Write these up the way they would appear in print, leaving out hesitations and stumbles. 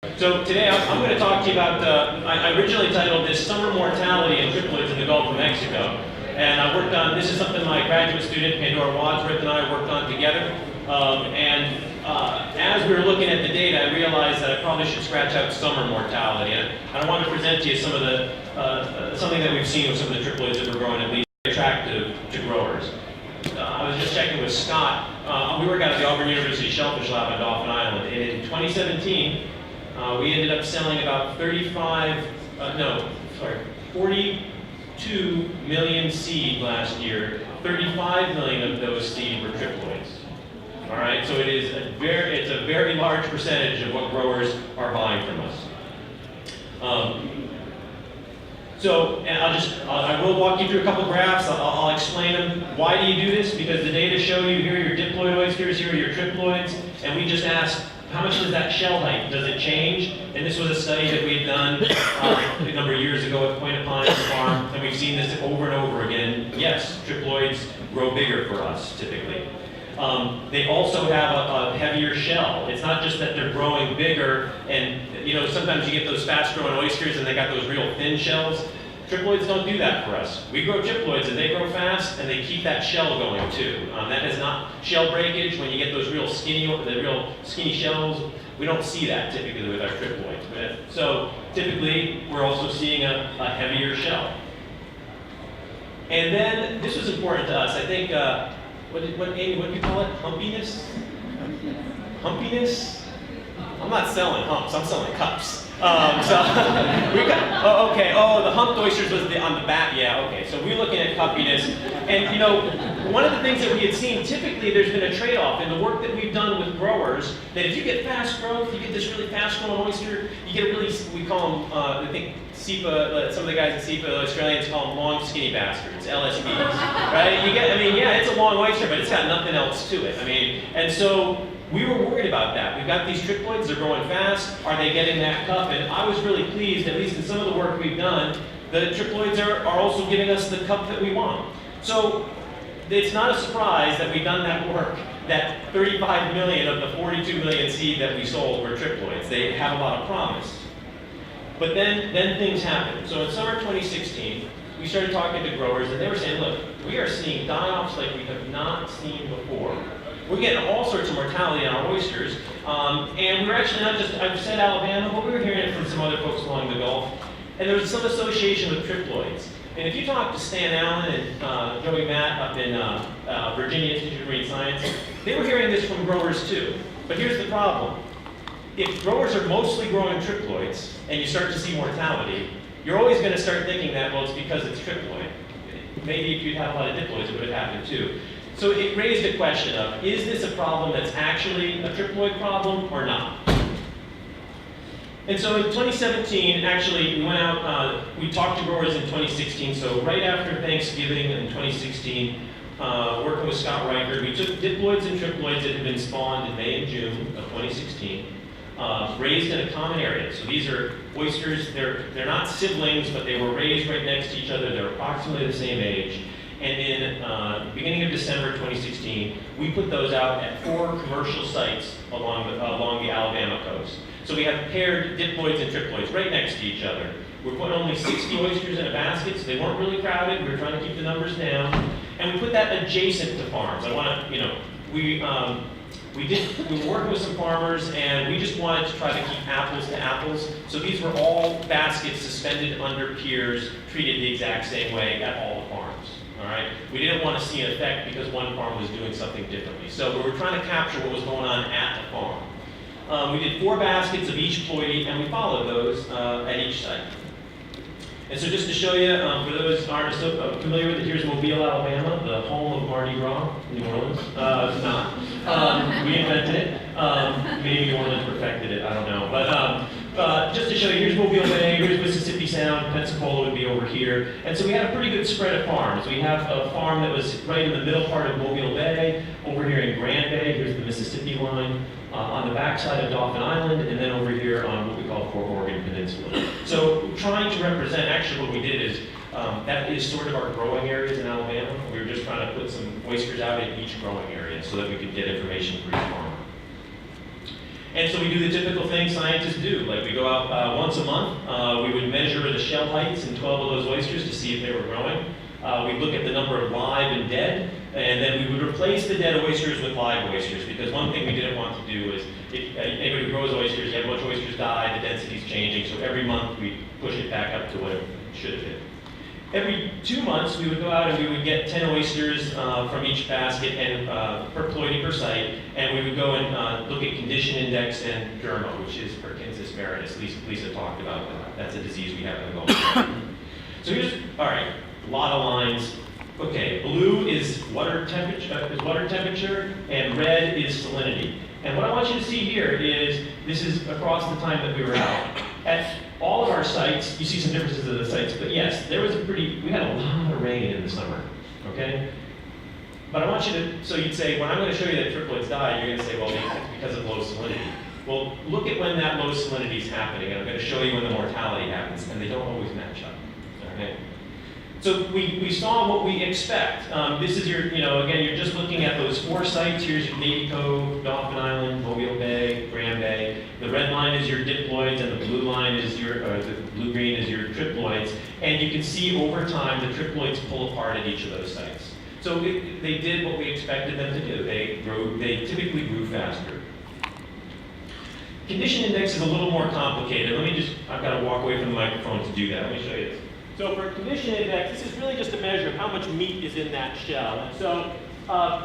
So today I'm going to talk to you about, I originally titled this Summer Mortality in Triploids in the Gulf of Mexico. And I worked on, this is something my graduate student, Pandora Wadsworth, and I worked on together. As we were looking at the data, I realized that I probably should scratch out summer mortality. And I want to present to you some of the, something that we've seen with some of the triploids that we're growing, at least attractive to growers. I was just checking with Scott. We work out of the Auburn University Shellfish Lab on Dauphin Island, and in 2017, we ended up selling about 42 million seed last year. 35 million of those seed were triploids. All right, so it's a very large percentage of what growers are buying from us. I will walk you through a couple graphs. I'll explain them. Why do you do this? Because the data show you here are your diploid oysters, here are your triploids, and we just asked, how much is that shell height? Does it change? And this was a study that we had done a number of years ago at Point of Pines Farm, and we've seen this over and over again. Yes, triploids grow bigger for us, typically. They also have a heavier shell. It's not just that they're growing bigger, and sometimes you get those fast-growing oysters and they got those real thin shells. Triploids don't do that for us. We grow triploids and they grow fast and they keep that shell going too. That is not shell breakage. When you get those real skinny shells, we don't see that typically with our triploids. So typically, we're also seeing a heavier shell. And then this was important to us. I think, Amy, what do you call it? Humpiness? Humpiness? I'm not selling humps, I'm selling cups. The humped oysters was on the back, yeah, okay. So we're looking at cuppiness. And one of the things that we had seen, typically there's been a trade-off in the work that we've done with growers, that if you get fast growth, you get this really fast-growing oyster, you get a really, we call them, I think SEPA, some of the guys in SEPA, the Australians call them long skinny bastards, LSBs, right? It's a long oyster, but it's got nothing else to it. And so we were worried about that. We've got these triploids, they're growing fast. Are they getting that cup? And I was really pleased, at least in some of the work we've done, the triploids are also giving us the cup that we want. So it's not a surprise that we've done that work, that 35 million of the 42 million seed that we sold were triploids. They have a lot of promise. But then things happened. So in summer 2016, we started talking to growers, and they were saying, look, we are seeing die-offs like we have not seen before. We're getting all sorts of mortality on our oysters, and we're actually not just, I've said Alabama, but we were hearing it from some other folks along the Gulf, and there was some association with triploids. And if you talk to Stan Allen and Joey Matt up in Virginia Institute of Marine Science, they were hearing this from growers too. But here's the problem. If growers are mostly growing triploids, and you start to see mortality, you're always going to start thinking that, well, it's because it's triploid. Maybe if you'd had a lot of diploids, it would have happened too. So it raised a question of, is this a problem that's actually a triploid problem or not? And so in 2017, actually, we went out, we talked to growers in 2016, so right after Thanksgiving in 2016, working with Scott Reichert, we took diploids and triploids that had been spawned in May and June of 2016, raised in a common area. So these are oysters, they're not siblings, but they were raised right next to each other, they're approximately the same age. And in the beginning of December 2016, we put those out at 4 commercial sites along the Alabama coast. So we have paired diploids and triploids right next to each other. We're putting only 60 oysters in a basket, so they weren't really crowded. We were trying to keep the numbers down. And we put that adjacent to farms. We were working with some farmers, and we just wanted to try to keep apples to apples. So these were all baskets suspended under piers, treated the exact same way at all the farms. All right? We didn't want to see an effect because one farm was doing something differently. So we were trying to capture what was going on at the farm. We did 4 baskets of each ploidy, and we followed those at each site. And so just to show you, for those who aren't so familiar with it, here's Mobile, Alabama, the home of Mardi Gras, New Orleans. It's not. We invented it. Maybe New Orleans perfected it, I don't know. But just to show you, here's Mobile Bay, here's Mississippi Sound, Pensacola would be over here. And so we had a pretty good spread of farms. We have a farm that was right in the middle part of Mobile Bay, over here in Grand Bay, here's the Mississippi line, on the backside of Dauphin Island, and then over here on what we call Fort Morgan Peninsula. So trying to represent, actually what we did is, that is sort of our growing areas in Alabama. We were just trying to put some oysters out in each growing area so that we could get information for each farm. And so we do the typical thing scientists do, like we go out once a month, we would measure the shell heights in 12 of those oysters to see if they were growing. We'd look at the number of live and dead, and then we would replace the dead oysters with live oysters, because one thing we didn't want to do is, if anybody who grows oysters, you have a bunch of oysters die, the density's changing, so every month we push it back up to what it should have been. Every 2 months, we would go out and we would get 10 oysters from each basket and per Ploidy per site, and we would go and look at condition index and derma, which is Perkinsis marinus. Lisa talked about that. That's a disease we have in the Gulf. So here's, all right, a lot of lines. Okay, blue is water temperature, and red is salinity. And what I want you to see here is, this is across the time that we were out. At all of our sites, you see some differences of the sites, but yes, we had a lot of rain in the summer, okay? But I want you to, so you'd say, when I'm going to show you that triploids die, you're going to say, well, it's because of low salinity. Well, look at when that low salinity is happening, and I'm going to show you when the mortality happens, and they don't always match up, okay? So we saw what we expect. This is your, again, you're just looking at those 4 sites. Here's your Navy Cove, Dauphin Island, Mobile Bay, Grand Bay. The red line is your diploids, and the blue line is the blue-green is your triploids. And you can see over time the triploids pull apart at each of those sites. So they did what we expected them to do. They typically grew faster. Condition index is a little more complicated. I've got to walk away from the microphone to do that. Let me show you this. So for condition index, this is really just a measure of how much meat is in that shell. And so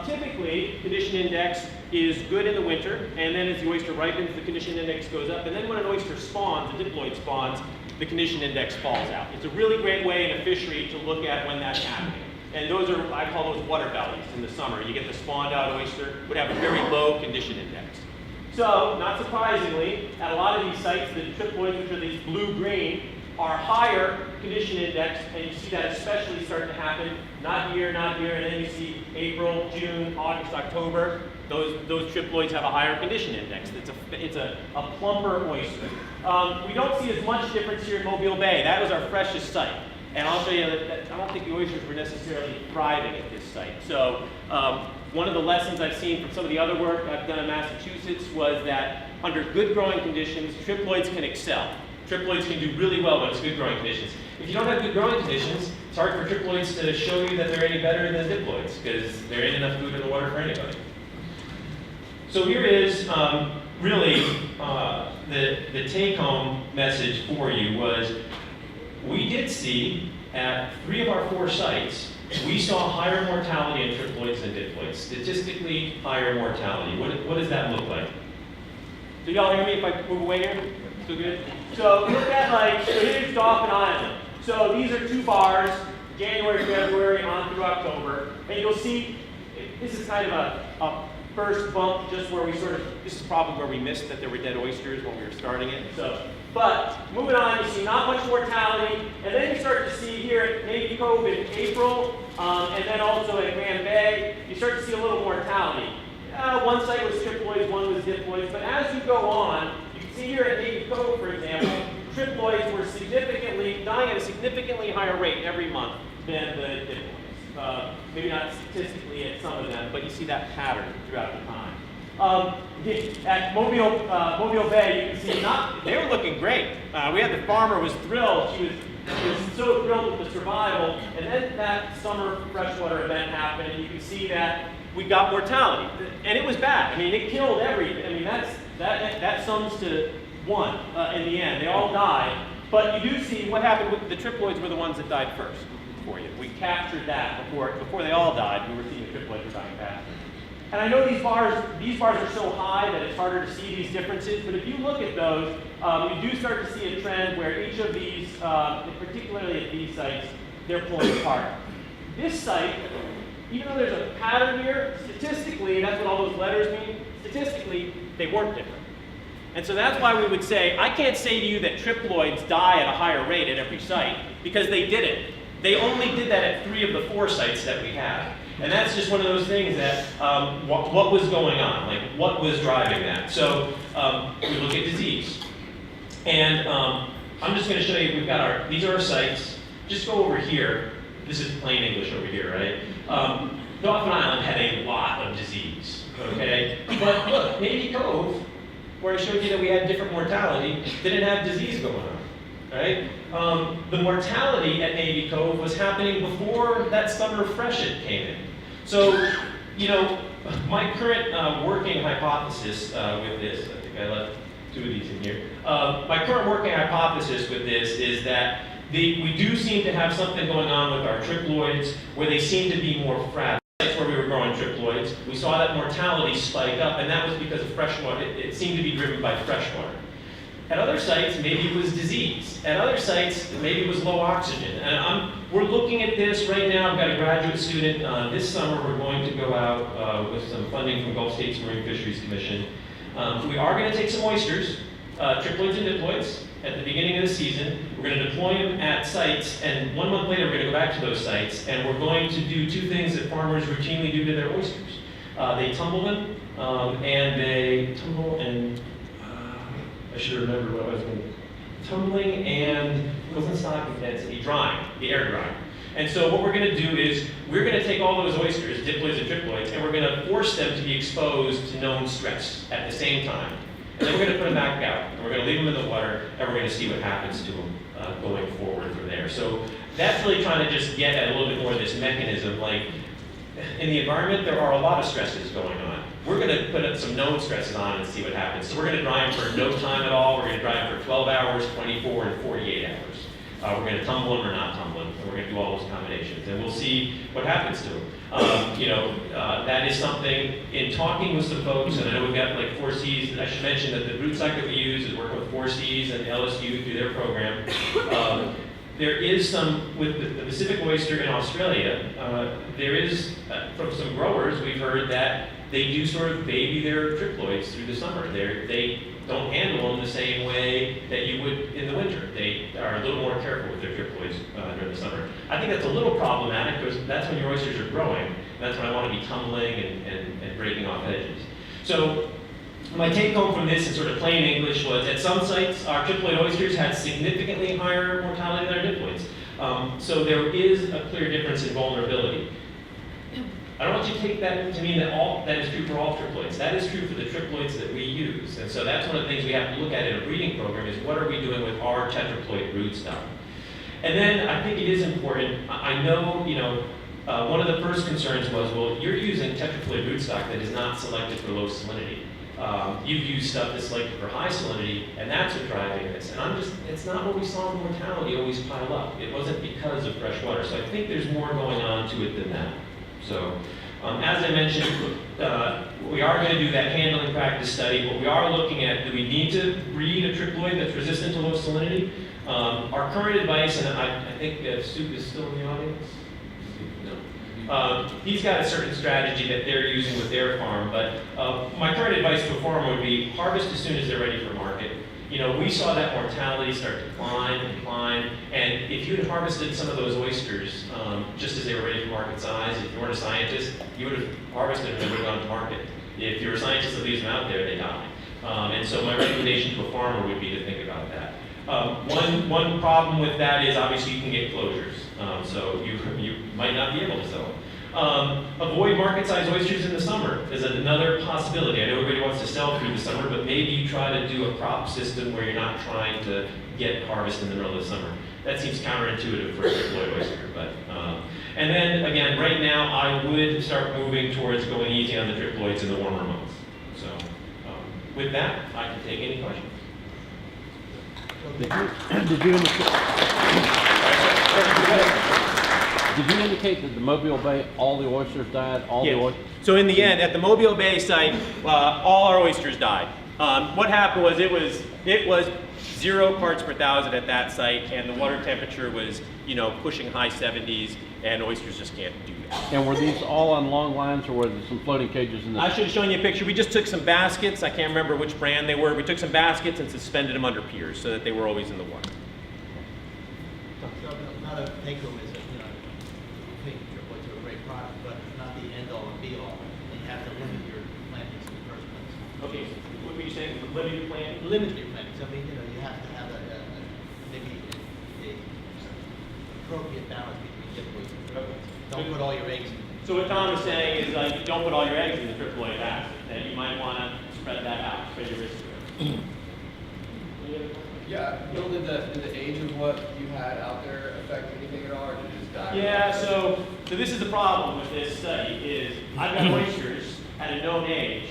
typically, condition index is good in the winter, and then as the oyster ripens, the condition index goes up. And then when an oyster spawns, a diploid spawns, the condition index falls out. It's a really great way in a fishery to look at when that's happening. And those are, I call those water bellies in the summer. You get the spawned out oyster, would have a very low condition index. So, not surprisingly, at a lot of these sites, the triploids, which are these blue-green, are higher condition index, and you see that especially start to happen, not here, and then you see April, June, August, October. Those triploids have a higher condition index. It's a plumper oyster. We don't see as much difference here in Mobile Bay. That was our freshest site. And I'll show you that I don't think the oysters were necessarily thriving at this site. So one of the lessons I've seen from some of the other work I've done in Massachusetts was that under good growing conditions, triploids can excel. Triploids can do really well when it's good growing conditions. If you don't have good growing conditions, it's hard for triploids to show you that they're any better than diploids, because there ain't enough food in the water for anybody. So here is really the take-home message for you was, we did see at 3 of our 4 sites, we saw higher mortality in triploids than diploids. Statistically higher mortality. What does that look like? So y'all hear me if I move away here? Still good? So look at so here's Dauphin Island. So these are 2 bars, January, February, on through October. And you'll see, this is kind of a first bump just where this is probably where we missed that there were dead oysters when we were starting it. But moving on, you see not much mortality, and then you start to see here at Navy Cove in April, and then also at Grand Bay, you start to see a little mortality. One site was triploids, one was diploids, but as you go on, you can see here at Navy Cove, for example, triploids were dying at a significantly higher rate every month than the diploids. Maybe not statistically at some of them, but you see that pattern throughout the time. At Mobile Bay, you can see they were looking great. We had the farmer was thrilled. She was so thrilled with the survival. And then that summer freshwater event happened, and you can see that we got mortality. And it was bad. I mean, it killed everything. I mean, that sums to 1 in the end. They all died. But you do see what happened with the triploids were the ones that died first for you. We captured that before they all died. We were seeing the triploids were dying faster. And I know these bars are so high that it's harder to see these differences, but if you look at those, you do start to see a trend where each of these, particularly at these sites, they're pulling apart. This site, even though there's a pattern here, statistically, that's what all those letters mean, statistically, they weren't different. And so that's why we would say, I can't say to you that triploids die at a higher rate at every site, because they didn't. They only did that at 3 of the 4 sites that we have. And that's just one of those things that, what was going on? Like, what was driving that? So, we look at disease. And I'm just going to show you, these are our sites. Just go over here. This is plain English over here, right? Dauphin Island had a lot of disease, okay? But look, Navy Cove where I showed you that we had different mortality, didn't have disease going on. Right? The mortality at Navy Cove was happening before that summer freshet came in. So, you know, my current working hypothesis with this, I think I left 2 of these in here. My current working hypothesis with this is that we do seem to have something going on with our triploids where they seem to be more fragile. That's where we were growing triploids. We saw that mortality spike up, and that was because of freshwater. It seemed to be driven by freshwater. At other sites, maybe it was disease. At other sites, maybe it was low oxygen. And we're looking at this right now. I've got a graduate student. This summer, we're going to go out with some funding from Gulf States Marine Fisheries Commission. We are going to take some oysters, triploids and diploids, at the beginning of the season. We're going to deploy them at sites, and 1 month later, we're going to go back to those sites, and we're going to do 2 things that farmers routinely do to their oysters. They tumble them, and they tumble and I should remember what I was going to. Tumbling and wasn't stocking density, drying, the air drying. And so what we're going to do is we're going to take all those oysters, diploids and triploids, and we're going to force them to be exposed to known stress at the same time. And then we're going to put them back out, and we're going to leave them in the water, and we're going to see what happens to them going forward from there. So that's really trying to just get at a little bit more of this mechanism. Like in the environment, there are a lot of stresses going on. We're going to put some known stresses on and see what happens. So we're going to dry them for no time at all. We're going to dry them for 12 hours, 24, and 48 hours. We're going to tumble them or not tumble them, and we're going to do all those combinations. And we'll see what happens to them. That is something, in talking with some folks, and I know we've got like 4 Cs, I should mention that the root stock that we use is working with 4 Cs and LSU through their program. There is some, with the Pacific oyster in Australia, there is, from some growers, we've heard that they do sort of baby their triploids through the summer. They don't handle them the same way that you would in the winter. They are a little more careful with their triploids during the summer. I think that's a little problematic because that's when your oysters are growing. And that's when I want to be tumbling and breaking off edges. So my take home from this in sort of plain English was at some sites, our triploid oysters had significantly higher mortality than our diploids. So there is a clear difference in vulnerability. I don't want you to take that to mean that is true for all triploids. That is true for the triploids that we use. And so that's one of the things we have to look at in a breeding program is what are we doing with our tetraploid rootstock? And then I think it is important, I know, one of the first concerns was, well, you're using tetraploid rootstock that is not selected for low salinity. You've used stuff that's selected for high salinity, and that's what's driving this. And it's not what we saw in mortality always pile up. It wasn't because of fresh water. So I think there's more going on to it than that. So, as I mentioned, we are going to do that handling practice study, but we are looking at, do we need to breed a triploid that's resistant to low salinity? Our current advice, and I think Soup is still in the audience? No. He's got a certain strategy that they're using with their farm, but my current advice to a farmer would be harvest as soon as they're ready for market. We saw that mortality start to climb, and if you had harvested some of those oysters just as they were ready for market size, if you weren't a scientist, you would have harvested them and would have gone to market. If you're a scientist that leaves them out there, they die. And so my recommendation to a farmer would be to think about that. One problem with that is obviously you can get closures, so you might not be able to sell them. Avoid market-sized oysters in the summer is another possibility. I know everybody wants to sell through the summer, but maybe you try to do a crop system where you're not trying to get harvest in the middle of the summer. That seems counterintuitive for a triploid oyster. And then, again, right now, I would start moving towards going easy on the triploids in the warmer months. So, with that, I can take any questions. Did you indicate that the Mobile Bay, all the oysters died? So in the end, at the Mobile Bay site, all our oysters died. What happened was it was 0 parts per thousand at that site, and the water temperature was pushing high 70s, and oysters just can't do that. And were these all on long lines, or were there some floating cages in this? I should have shown you a picture. We just took some baskets. I can't remember which brand they were. We took some baskets and suspended them under piers so that they were always in the water. So not a take-home is I think triploids are a great product, but not the end-all and be-all, and you have to limit your plantings in the first place. Okay, what were you saying? Limit your planting? Limit your plantings. I mean, you have to have maybe a appropriate balance between triploids and triploids. Don't put all your eggs in. So what Tom is saying is don't put all your eggs in the triploid basket. That you might want to spread that out, spread your risk. Yeah, Bill, did the age of what you had out there affect anything at all, or did it just die? Yeah, so this is the problem with this study is I've got oysters at a known age,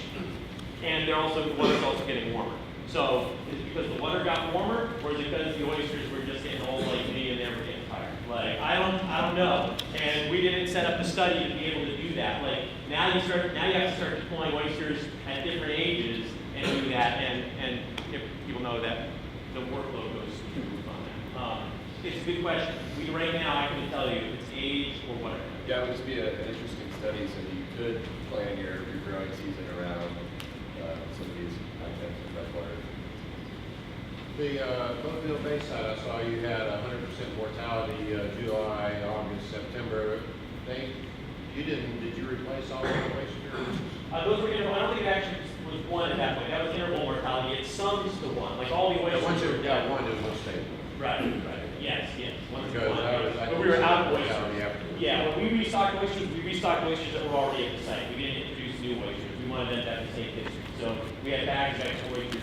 and the water's also getting warmer. So is it because the water got warmer, or is it because the oysters were just getting old like me and they were getting tired? Like I don't know. And we didn't set up the study to be able to do that. Like now you have to start deploying oysters at different ages and do that, and if people know that the workload goes through the roof on that. It's a good question. Right now I can tell you if it's age or whatever. Yeah, it would just be an interesting study, so you could plan your growing season around some of these high temps and freshwater. The Mobile Bay side, I saw you had 100% mortality, July, August, September. Did you replace all the oysters? Those were interval. I don't think it actually was one at that point. That was interval mortality. It sums to one. Like all the oysters. Once were you've got one, it will stay. Right. Yes. One to Because one. But we were out of oysters. afterwards. Yeah. When we restocked oysters, oysters that were already at the site. We didn't introduce new oysters. We wanted them to have the same history. So we had bags of extra oysters